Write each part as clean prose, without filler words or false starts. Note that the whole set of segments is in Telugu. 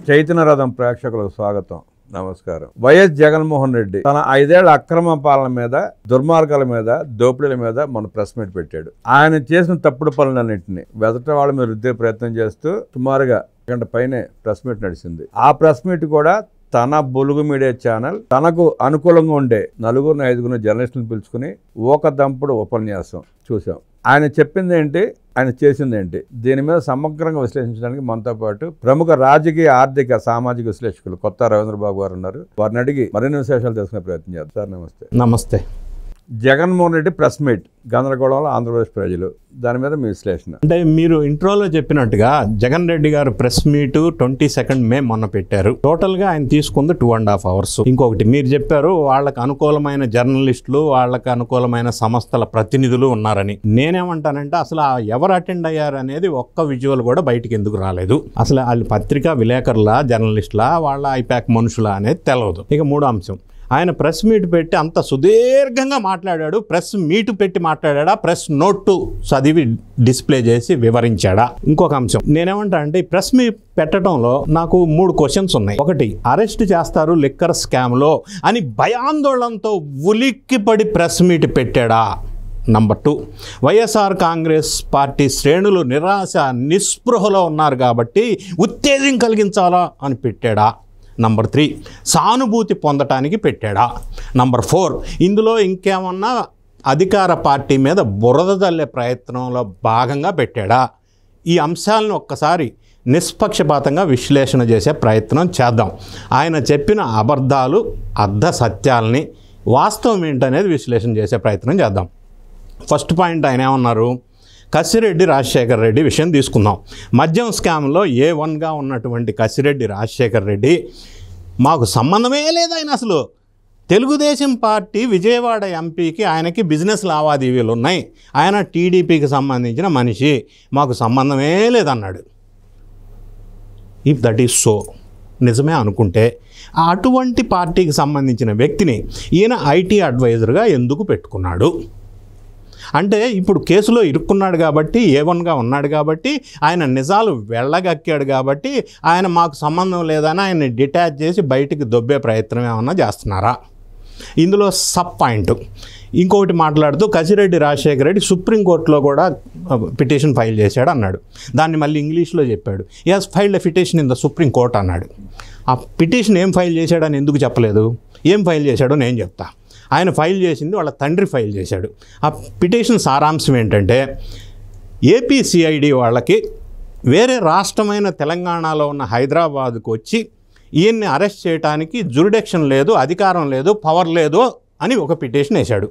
చైతన్య రథం ప్రేక్షకులకు స్వాగతం, నమస్కారం. వైఎస్ జగన్మోహన్ రెడ్డి తన 5 ఏళ్ల అక్రమ పాలన మీద, దుర్మార్గాల మీద, దోపిడీల మీద మన ప్రెస్ మీట్ పెట్టాడు. ఆయన చేసిన తప్పుడు పనులన్నింటినీ వెదట వాళ్ళ మీద రుద్దే ప్రయత్నం చేస్తూ సుమారుగా గంట పైనే ప్రెస్ మీట్ నడిచింది. ఆ ప్రెస్ మీట్ కూడా తన బొలుగు మీడియా ఛానల్ తనకు అనుకూలంగా ఉండే 4-5 జర్నలిస్టులను పిలుచుకుని ఒక దంపుడు ఉపన్యాసం చూసాం. ఆయన చెప్పింది ఏంటి, ఆయన చేసింది ఏంటి, దీని మీద సమగ్రంగా విశ్లేషించడానికి మనతో పాటు ప్రముఖ రాజకీయ, ఆర్థిక, సామాజిక విశ్లేషకులు కొత్త రవీంద్రబాబు గారు ఉన్నారు. వారిని అడిగి మరిన్ని విశేషాలు తెలుసుకునే ప్రయత్నం చేద్దాం. సార్ నమస్తే. నమస్తే. జగన్మోహన్ రెడ్డి ప్రెస్ మీట్ గందరగోళంలో ఆంధ్రప్రదేశ్ ప్రజలు, దాని మీద మీ విశ్లేషణ. అంటే మీరు ఇంట్రోలో చెప్పినట్టుగా జగన్ రెడ్డి గారు ప్రెస్ మీట్ 22 మే మొన్న పెట్టారు. టోటల్గా ఆయన తీసుకుంది 2.5 hours. ఇంకొకటి మీరు చెప్పారు వాళ్ళకి అనుకూలమైన జర్నలిస్టులు, వాళ్ళకి అనుకూలమైన సంస్థల ప్రతినిధులు ఉన్నారని. నేనేమంటానంటే అసలు ఎవరు అటెండ్ అయ్యారు అనేది ఒక్క విజువల్ కూడా బయటికి ఎందుకు రాలేదు. అసలు వాళ్ళు పత్రికా విలేకరుల, జర్నలిస్టుల, వాళ్ళ ఐపాక్ మనుషుల అనేది తెలియదు. ఇక మూడో అంశం, ఆయన ప్రెస్ మీట్ పెట్టి అంత సుదీర్ఘంగా మాట్లాడాడు. ప్రెస్ మీట్ పెట్టి మాట్లాడా, ప్రెస్ నోటు చదివి డిస్ప్లే చేసి వివరించాడా? ఇంకొక అంశం నేనేమంటా అంటే ఈ ప్రెస్ మీట్ పెట్టడంలో నాకు 3 క్వశ్చన్స్ ఉన్నాయి. ఒకటి, అరెస్ట్ చేస్తారు లిక్కర్ స్కామ్లో అని భయాందోళనతో ఉలిక్కిపడి ప్రెస్ మీట్ పెట్టాడా? నంబర్ 2, వైఎస్ఆర్ కాంగ్రెస్ పార్టీ శ్రేణులు నిరాశ, నిస్పృహలో ఉన్నారు కాబట్టి ఉత్తేజం కలిగించాలా అని పెట్టాడా? నంబర్ 3, సానుభూతి పొందటానికి పెట్టాడా? నంబర్ 4, ఇందులో ఇంకేమన్నా అధికార పార్టీ మీద బురద జల్లే ప్రయత్నంలో భాగంగా పెట్టాడా? ఈ అంశాలను ఒక్కసారి నిష్పక్షపాతంగా విశ్లేషణ చేసే ప్రయత్నం చేద్దాం. ఆయన చెప్పిన అబద్ధాలు, అర్ధ సత్యాలని, వాస్తవం ఏంటనేది విశ్లేషణ చేసే ప్రయత్నం చేద్దాం. ఫస్ట్ పాయింట్, ఆయన ఏమన్నారు? కసిరెడ్డి రాజశేఖర్ రెడ్డి విషయం తీసుకుందాం. మద్యం స్కామ్లో A1గా ఉన్నటువంటి కసిరెడ్డి రాజశేఖర్ రెడ్డి మాకు సంబంధమే లేదు. ఆయన అసలు తెలుగుదేశం పార్టీ విజయవాడ ఎంపీకి ఆయనకి బిజినెస్ లావాదేవీలు ఉన్నాయి, ఆయన టీడీపీకి సంబంధించిన మనిషి, మాకు సంబంధమే లేదన్నాడు. ఇఫ్ దట్ ఈస్ సో, నిజమే అనుకుంటే అటువంటి పార్టీకి సంబంధించిన వ్యక్తిని ఈయన ఐటీ అడ్వైజర్గా ఎందుకు పెట్టుకున్నాడు? అంటే ఇప్పుడు కేసులో ఇరుక్కున్నాడు కాబట్టి, A1గా ఉన్నాడు కాబట్టి, ఆయన నిజాలు వెళ్ళగక్కాడు కాబట్టి ఆయన మాకు సంబంధం లేదని ఆయన్ని డిటాచ్ చేసి బయటికి దొబ్బే ప్రయత్నం ఏమన్నా చేస్తున్నారా? ఇందులో సబ్ పాయింట్ ఇంకొకటి మాట్లాడుతూ కసిరెడ్డి రాజశేఖర రెడ్డి సుప్రీంకోర్టులో కూడా పిటిషన్ ఫైల్ చేశాడు అన్నాడు. దాన్ని మళ్ళీ ఇంగ్లీష్లో చెప్పాడు. He has filed a petition in the supreme court అన్నాడు. ఆ పిటిషన్ ఏం ఫైల్ చేశాడని ఎందుకు చెప్పలేదు? ఏం ఫైల్ చేశాడో నేను చెప్తా. ఆయన ఫైల్ చేసింది వాళ్ళ తండ్రి ఫైల్ చేశాడు. ఆ పిటిషన్ సారాంశం ఏంటంటే, ఏపీసీఐడి వాళ్ళకి వేరే రాష్ట్రమైన తెలంగాణలో ఉన్న హైదరాబాద్కు వచ్చి ఈయన్ని అరెస్ట్ చేయడానికి జ్యూరిడిక్షన్ లేదు, అధికారం లేదు, పవర్ లేదు అని ఒక పిటిషన్ వేశాడు.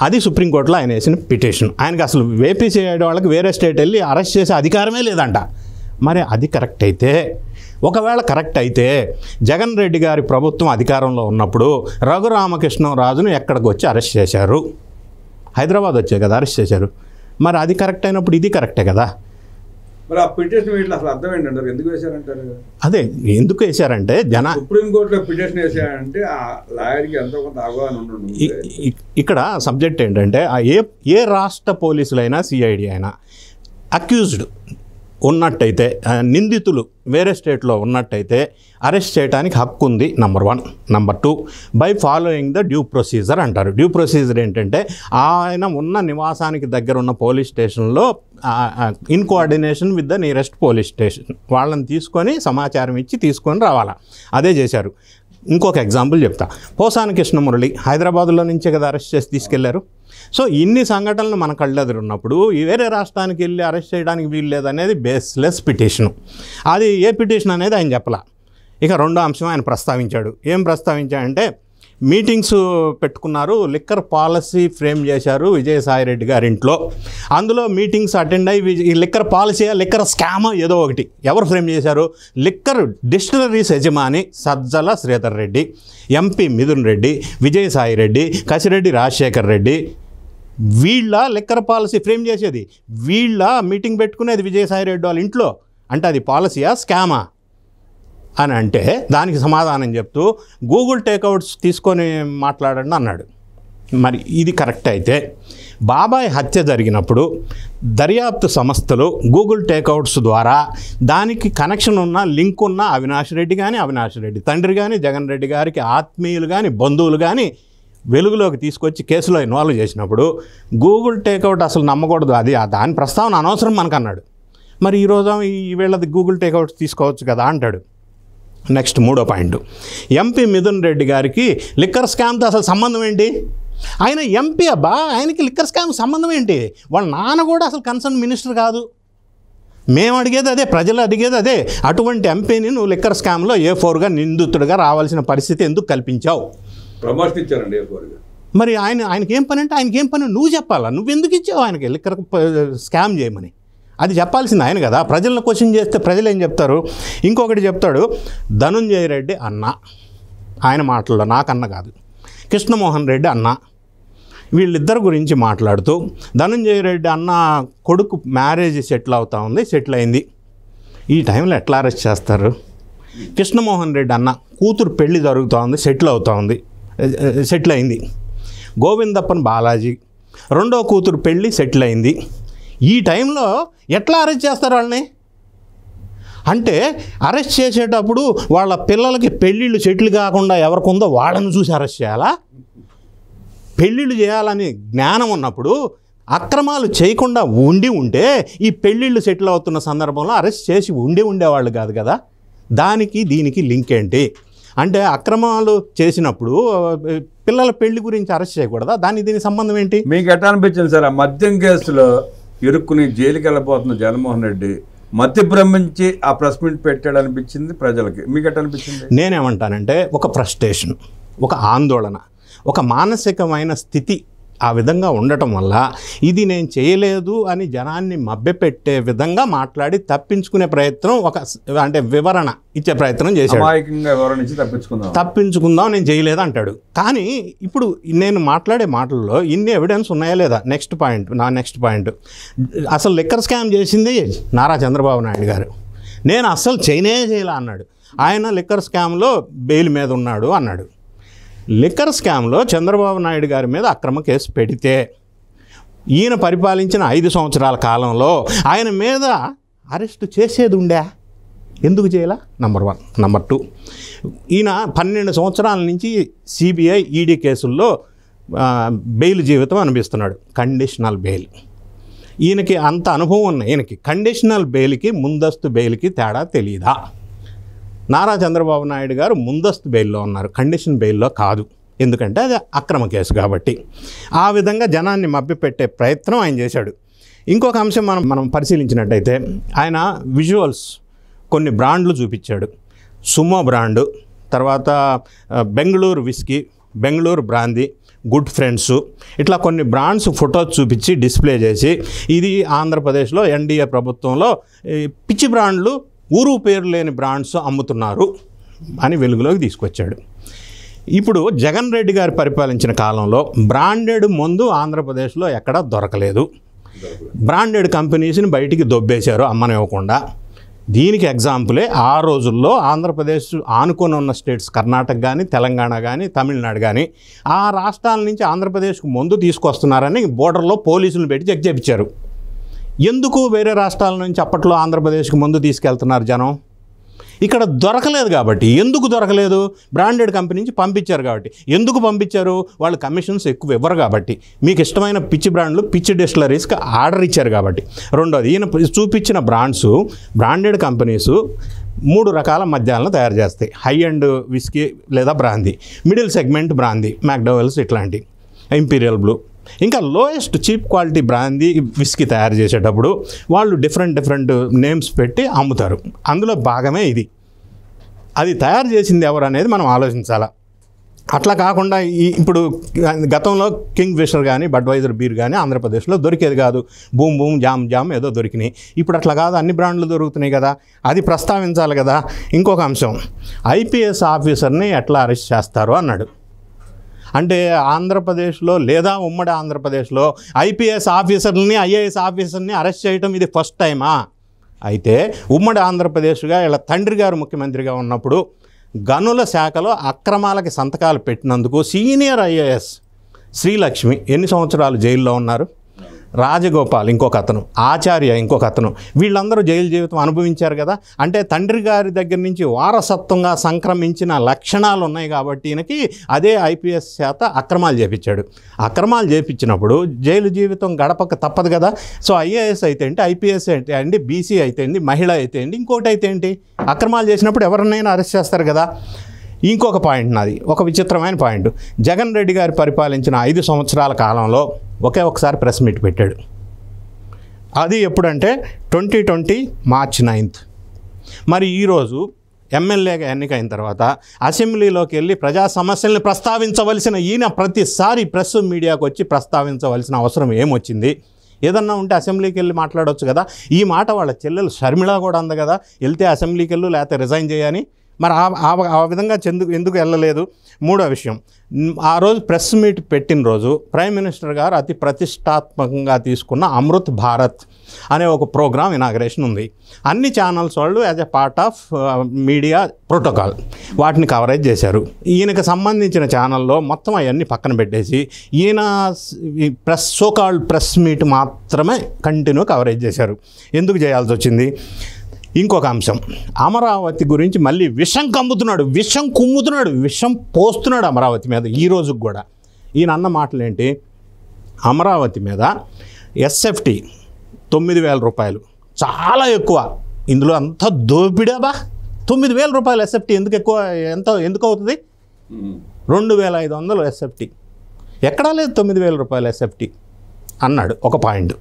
అది సుప్రీంకోర్టులో ఆయన వేసిన పిటిషన్. ఆయనకి అసలు ఏపీసీఐడి వాళ్ళకి వేరే స్టేట్ వెళ్ళి అరెస్ట్ చేసే అధికారమే లేదంట. మరి అది కరెక్ట్ అయితే, ఒకవేళ కరెక్ట్ అయితే జగన్ రెడ్డి గారి ప్రభుత్వం అధికారంలో ఉన్నప్పుడు రఘురామకృష్ణరాజును ఎక్కడికి వచ్చి అరెస్ట్ చేశారు? హైదరాబాద్ వచ్చే కదా అరెస్ట్ చేశారు. మరి అది కరెక్ట్ అయినప్పుడు ఇది కరెక్టే కదా. మరి ఆ పిటిషన్ వీటిలో అసలు అర్థం ఏంటంటారు? ఎందుకు వేశారంటారు? అదే ఎందుకు వేశారంటే సుప్రీంకోర్టులో పిటిషన్ వేసారంటే ఆ లాయర్కి ఎంతో కొంత అవగాహన ఉంటుంది. ఇక్కడ సబ్జెక్ట్ ఏంటంటే ఏ రాష్ట్ర పోలీసులైనా, సిఐడి అయినా అక్యూజ్డ్ ఉన్నట్టయితే, నిందితులు వేరే స్టేట్లో ఉన్నట్టయితే అరెస్ట్ చేయడానికి హక్కు ఉంది, number 1. Number 2, by following the due procedure అంటారు. డ్యూ ప్రొసీజర్ ఏంటంటే ఆయన ఉన్న నివాసానికి దగ్గర ఉన్న పోలీస్ స్టేషన్లో in coordination with the nearest police station వాళ్ళని తీసుకొని సమాచారం ఇచ్చి తీసుకొని రావాలా. అదే చేశారు. ఇంకొక ఎగ్జాంపుల్ చెప్తా. పోసాని కృష్ణమురళి హైదరాబాద్లో నుంచే కదా అరెస్ట్ చేసి తీసుకెళ్లారు. సో ఇన్ని సంఘటనలు మన కళ్ళెదురున్నప్పుడు వేరే రాష్ట్రానికి వెళ్ళి అరెస్ట్ చేయడానికి వీలు లేదనేది బేస్లెస్ పిటిషను. అది ఏ పిటిషన్ అనేది ఆయన చెప్పలా. ఇక రెండో అంశం ఆయన ప్రస్తావించాడు. ఏం ప్రస్తావించాడంటే, మీటింగ్స్ పెట్టుకున్నారు, లిక్కర్ పాలసీ ఫ్రేమ్ చేశారు విజయసాయిరెడ్డి గారి ఇంట్లో. అందులో మీటింగ్స్ అటెండ్ అయ్యి ఈ లిక్కర్ పాలసీ, లిక్కర్ స్కామ్ ఏదో ఒకటి ఎవరు ఫ్రేమ్ చేశారు? లిక్కర్ డిస్టిలరీస్ యజమాని సజ్జల శ్రీధర్ రెడ్డి, ఎంపీ మిథున్ రెడ్డి, విజయసాయిరెడ్డి, కసిరెడ్డి రాజశేఖర్ రెడ్డి, వీళ్ళ లిక్కర్ పాలసీ ఫ్రేమ్ చేసేది, వీళ్ళ మీటింగ్ పెట్టుకునేది విజయసాయిరెడ్డి వాళ్ళ ఇంట్లో. అంటే అది పాలసీయా, స్కామా అని అంటే దానికి సమాధానం చెప్తూ గూగుల్ టేక్అవుట్స్ తీసుకొని మాట్లాడండి అన్నాడు. మరి ఇది కరెక్ట్ అయితే బాబాయ్ హత్య జరిగినప్పుడు దర్యాప్తు సంస్థలు గూగుల్ టేక్అవుట్స్ ద్వారా దానికి కనెక్షన్ ఉన్న లింక్ ఉన్న అవినాష్ రెడ్డి కానీ అవినాష్ రెడ్డి తండ్రి కానీ జగన్ రెడ్డి గారికి ఆత్మీయులు కానీ బంధువులు కానీ వెలుగులోకి తీసుకొచ్చి కేసులో ఇన్వాల్వ్ చేసినప్పుడు గూగుల్ టేక్అవుట్ అసలు నమ్మకూడదు, అది దాని ప్రస్తావన అనవసరం మనకన్నాడు. మరి ఈరోజు వీళ్ళది గూగుల్ టేక్అవుట్ తీసుకోవచ్చు కదా అంటాడు. నెక్స్ట్ 3వ పాయింట్, ఎంపీ మిథున్ రెడ్డి గారికి లిక్కర్ స్కామ్తో అసలు సంబంధం ఏంటి? ఆయన ఎంపీ అబ్బా, ఆయనకి లిక్కర్ స్కామ్ సంబంధం ఏంటి? వాళ్ళ నాన్న కూడా అసలు కన్సర్న్ మినిస్టర్ కాదు. మేము అడిగేది అదే, ప్రజలు అడిగేది అదే. అటువంటి ఎంపీని నువ్వు లిక్కర్ స్కామ్లో A4గా నిందితుడిగా రావాల్సిన పరిస్థితి ఎందుకు కల్పించావు? ప్రమోషన్ ఇచ్చారండి A4గా. మరి ఆయనకి ఏం పని అంటే ఆయనకి ఏం పని నువ్వు చెప్పాలా? నువ్వు ఎందుకు ఇచ్చావు ఆయనకి లిక్కర్ స్కామ్ చేయమని? అది చెప్పాల్సింది ఆయన కదా. ప్రజలను క్వశ్చన్ చేస్తే ప్రజలు ఏం చెప్తారు? ఇంకొకటి చెప్తాడు, ధనుంజయ రెడ్డి అన్న, ఆయన మాటల్లో నాకన్న కాదు, కృష్ణమోహన్ రెడ్డి అన్న, వీళ్ళిద్దరి గురించి మాట్లాడుతూ ధనుంజయ రెడ్డి అన్న కొడుకు మ్యారేజ్ సెటిల్ అయింది, ఈ టైంలో ఎట్లా అరెస్ట్ చేస్తారు? కృష్ణమోహన్ రెడ్డి అన్న కూతురు పెళ్లి జరుగుతోంది, సెటిల్ అయింది. గోవిందప్పన్ బాలాజీ రెండో కూతురు పెళ్లి సెటిల్ అయింది, ఈ టైంలో ఎట్లా అరెస్ట్ చేస్తారు వాళ్ళని? అంటే అరెస్ట్ చేసేటప్పుడు వాళ్ళ పిల్లలకి పెళ్ళిళ్ళు సెటిల్ కాకుండా ఎవరికి ఉందో వాళ్ళని చూసి అరెస్ట్ చేయాలా? పెళ్ళిళ్ళు చేయాలని జ్ఞానం ఉన్నప్పుడు అక్రమాలు చేయకుండా ఉంటే ఈ పెళ్ళిళ్ళు సెటిల్ అవుతున్న సందర్భంలో అరెస్ట్ చేసి ఉండేవాళ్ళు కాదు కదా. దానికి దీనికి లింక్ ఏంటి అంటే, అక్రమాలు చేసినప్పుడు పిల్లల పెళ్లి గురించి అరెస్ట్ చేయకూడదా? దీనికి సంబంధం ఏంటి? మీకు ఎట్లా అనిపించింది సార్? ఆ మద్యం కేసులో ఇరుక్కుని జైలుకి వెళ్ళిపోతున్న జగన్మోహన్ రెడ్డి మతి భ్రమించి ఆ ప్రెస్ మీట్ పెట్టాడు అనిపించింది ప్రజలకి. మీకు ఎట్లా అనిపించింది? నేనేమంటానంటే, ఒక ఫ్రస్ట్రేషన్, ఒక ఆందోళన, ఒక మానసికమైన స్థితి ఆ విధంగా ఉండటం వల్ల ఇది నేను చేయలేదు అని జనాన్ని మభ్యపెట్టే విధంగా మాట్లాడి తప్పించుకునే ప్రయత్నం, అంటే వివరణ ఇచ్చే ప్రయత్నం చేశాడు. తప్పించుకుందాం నేను చేయలేదు అంటాడు. కానీ ఇప్పుడు నేను మాట్లాడే మాటల్లో ఇన్ని ఎవిడెన్స్ ఉన్నాయా లేదా? నెక్స్ట్ పాయింట్, అసలు లిక్కర్ స్కామ్ చేసింది నారా చంద్రబాబు నాయుడు గారు. నేను అస్సలు చేయలే అన్నాడు. ఆయన లిక్కర్ స్కామ్లో బెయిల్ మీద ఉన్నాడు అన్నాడు. లిక్కర్ స్కామ్లో చంద్రబాబు నాయుడు గారి మీద అక్రమ కేసు పెడితే ఈయన పరిపాలించిన 5 సంవత్సరాల కాలంలో ఆయన మీద అరెస్టు చేసేది ఉండే, ఎందుకు చేయాల? నంబర్ 1. నంబర్ 2, ఈయన 12 సంవత్సరాల నుంచి CBI ED కేసుల్లో బెయిల్ జీవితం అనిపిస్తున్నాడు, కండిషనల్ బెయిల్. ఈయనకి అంత అనుభవం ఉన్న ఈయనకి కండిషనల్ బెయిల్కి ముందస్తు బెయిల్కి తేడా తెలియదా? నారా చంద్రబాబు నాయుడు గారు ముందస్తు బెయిల్లో ఉన్నారు, కండిషన్ బెయిల్లో కాదు. ఎందుకంటే అది అక్రమ కేసు కాబట్టి. ఆ విధంగా జనాన్ని మభ్యపెట్టే ప్రయత్నం ఆయన చేశాడు. ఇంకొక అంశం మనం పరిశీలించినట్టయితే, ఆయన విజువల్స్ కొన్ని బ్రాండ్లు చూపించాడు. సుమో బ్రాండు, తర్వాత Bengaluru whisky, Bengaluru brandy, good friends, ఇట్లా కొన్ని బ్రాండ్స్ ఫొటోస్ చూపించి డిస్ప్లే చేసి, ఇది ఆంధ్రప్రదేశ్లో NDA ప్రభుత్వంలో పిచ్చి బ్రాండ్లు, ఊరు పేరు లేని బ్రాండ్స్ అమ్ముతున్నారు అని వెలుగులోకి తీసుకొచ్చాడు. ఇప్పుడు జగన్ రెడ్డి గారు పరిపాలించిన కాలంలో బ్రాండెడ్ మందు ఆంధ్రప్రదేశ్లో ఎక్కడా దొరకలేదు. బ్రాండెడ్ కంపెనీస్ని బయటికి దొబ్బేశారు అమ్మనివ్వకుండా. దీనికి ఎగ్జాంపులే ఆ రోజుల్లో ఆంధ్రప్రదేశ్ ఆనుకొని ఉన్న స్టేట్స్ కర్ణాటక కానీ, తెలంగాణ కానీ, తమిళనాడు కానీ, ఆ రాష్ట్రాల నుంచి ఆంధ్రప్రదేశ్కు మందు తీసుకొస్తున్నారని బోర్డర్లో పోలీసులు పెట్టి చెక్ చేయించారు. ఎందుకు వేరే రాష్ట్రాల నుంచి అప్పట్లో ఆంధ్రప్రదేశ్కి మందు తీసుకెళ్తున్నారు జనం? ఇక్కడ దొరకలేదు కాబట్టి. ఎందుకు దొరకలేదు? బ్రాండెడ్ కంపెనీ నుంచి పంపించారు కాబట్టి. ఎందుకు పంపించారు? వాళ్ళు కమిషన్స్ ఎక్కువ ఇవ్వరు కాబట్టి. మీకు ఇష్టమైన పిచ్చి బ్రాండ్లు, పిచ్చి డిస్టిలరీస్కి ఆర్డర్ ఇచ్చారు కాబట్టి. రెండోది, ఈయన చూపించిన బ్రాండెడ్ కంపెనీస్ 3 రకాల మద్యాలను తయారు చేస్తాయి. హై అండ్ విస్కీ లేదా బ్రాందీ, మిడిల్ సెగ్మెంట్ బ్రాందీ, మ్యాక్డోవెల్స్ ఇట్లాంటి, ఇంపీరియల్ బ్లూ, ఇంకా lowest cheap quality brandy whisky తయారు చేసేటప్పుడు వాళ్ళు డిఫరెంట్ నేమ్స్ పెట్టి అమ్ముతారు. అందులో భాగమే ఇది. అది తయారు చేసింది ఎవరు అనేది మనం ఆలోచించాలా. అట్లా కాకుండా ఇప్పుడు గతంలో కింగ్ ఫిషర్ కానీ, బడ్వైజర్ బీర్ కానీ ఆంధ్రప్రదేశ్లో దొరికేది కాదు. బూమ్ జామ్ ఏదో దొరికినాయి. ఇప్పుడు అట్లా కాదు, అన్ని బ్రాండ్లు దొరుకుతున్నాయి కదా, అది ప్రస్తావించాలి కదా. ఇంకొక అంశం, IPS ఆఫీసర్ని ఎట్లా అరెస్ట్ చేస్తారు అన్నాడు. అంటే ఆంధ్రప్రదేశ్లో లేదా ఉమ్మడి ఆంధ్రప్రదేశ్లో IPS ఆఫీసర్ని, IAS ఆఫీసర్ని అరెస్ట్ చేయడం ఇది ఫస్ట్ టైమా? అయితే ఉమ్మడి ఆంధ్రప్రదేశ్గా ఇలా తండ్రి గారు ముఖ్యమంత్రిగా ఉన్నప్పుడు గనుల శాఖలో అక్రమాలకి సంతకాలు పెట్టినందుకు సీనియర్ IAS శ్రీలక్ష్మి ఎన్ని సంవత్సరాలు జైల్లో ఉన్నారు, రాజగోపాల్ ఇంకొక అతను, ఆచార్య ఇంకొక అతను, వీళ్ళందరూ జైలు జీవితం అనుభవించారు కదా. అంటే తండ్రి గారి దగ్గర నుంచి వారసత్వంగా సంక్రమించిన లక్షణాలు ఉన్నాయి కాబట్టి ఈయనకి అదే ఐపీఎస్ చేత అక్రమాలు చేపించాడు. అక్రమాలు చేపించినప్పుడు జైలు జీవితం గడపక తప్పదు కదా. సో ఐఏఎస్ అయితే ఏంటి, ఐపీఎస్ అయితే అండి, బీసీ అయితే ఏంటి, మహిళ అయితే ఏంటి, ఇంకోటి అయితే ఏంటి, అక్రమాలు చేసినప్పుడు ఎవరినైనా అరెస్ట్ చేస్తారు కదా. ఇంకొక పాయింట్ నాది, ఒక విచిత్రమైన పాయింట్. జగన్ రెడ్డి గారు పరిపాలించిన 5 సంవత్సరాల కాలంలో ఒకసారి ప్రెస్ మీట్ పెట్టాడు. అది ఎప్పుడంటే 2020 మార్చి 9th. మరి ఈరోజు ఎమ్మెల్యేగా ఎన్నికైన తర్వాత అసెంబ్లీలోకి వెళ్ళి ప్రజా సమస్యల్ని ప్రస్తావించవలసిన ఈయన ప్రతిసారి ప్రెస్ మీడియాకు వచ్చి ప్రస్తావించవలసిన అవసరం ఏమొచ్చింది? ఏదన్నా ఉంటే అసెంబ్లీకి వెళ్ళి మాట్లాడవచ్చు కదా. ఈ మాట వాళ్ళ చెల్లెలు షర్మిళ కూడా అంది కదా, వెళ్తే అసెంబ్లీకి వెళ్ళు లేకపోతే రిజైన్ చేయని. మరి ఆ విధంగా ఎందుకు వెళ్ళలేదు? మూడో విషయం, ఆ రోజు ప్రెస్ మీట్ పెట్టిన రోజు ప్రైమ్ మినిస్టర్ గారు అతి ప్రతిష్టాత్మకంగా తీసుకున్న అమృత్ భారత్ అనే ఒక ప్రోగ్రామ్ ఇనాగరేషన్ ఉంది. అన్ని ఛానల్స్ వాళ్ళు as a part of media protocol వాటిని కవరేజ్ చేశారు. ఈయనకు సంబంధించిన ఛానల్లో మొత్తం అవన్నీ పక్కన పెట్టేసి ఈయన సోకాల్డ్ ప్రెస్ మీట్ మాత్రమే కంటిన్యూ కవరేజ్ చేశారు. ఎందుకు చేయాల్సి వచ్చింది? ఇంకొక అంశం, అమరావతి గురించి మళ్ళీ విషం కమ్ముతున్నాడు, విషం కుమ్ముతున్నాడు, విషం పోస్తున్నాడు అమరావతి మీద. ఈ రోజుకి కూడా ఈయన అన్న మాటలు ఏంటి, అమరావతి మీద ఎస్ఎఫ్టీ 9,000 రూపాయలు చాలా ఎక్కువ, ఇందులో అంతా దోపిడాబా. 9,000 రూపాయలు ఎస్ఎఫ్టీ ఎందుకు ఎక్కువ, ఎందుకు అవుతుంది? 2,500 ఎస్ఎఫ్టీ, ఎక్కడా లేదు 9,000 రూపాయలు ఎస్ఎఫ్టీ అన్నాడు. ఒక పాయింట్.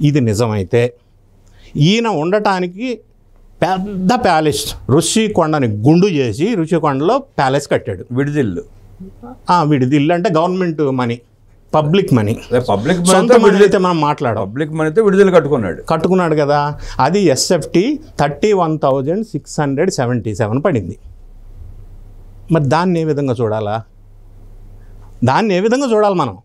ఇది నిజమైతే ఈయన ఉండటానికి పెద్ద ప్యాలెస్ ఋషికొండని గుండు చేసి ఋషికొండలో ప్యాలెస్ కట్టాడు. విడిదిల్లు. విడిదిల్లు అంటే government money, public money. Public అయితే మనం మాట్లాడాం, పబ్లిక్ మనీతో విడుదల కట్టుకున్నాడు కదా. అది ఎస్ఎఫ్టీ 31,677 పడింది. మరి దాన్ని ఏ విధంగా చూడాలి మనం?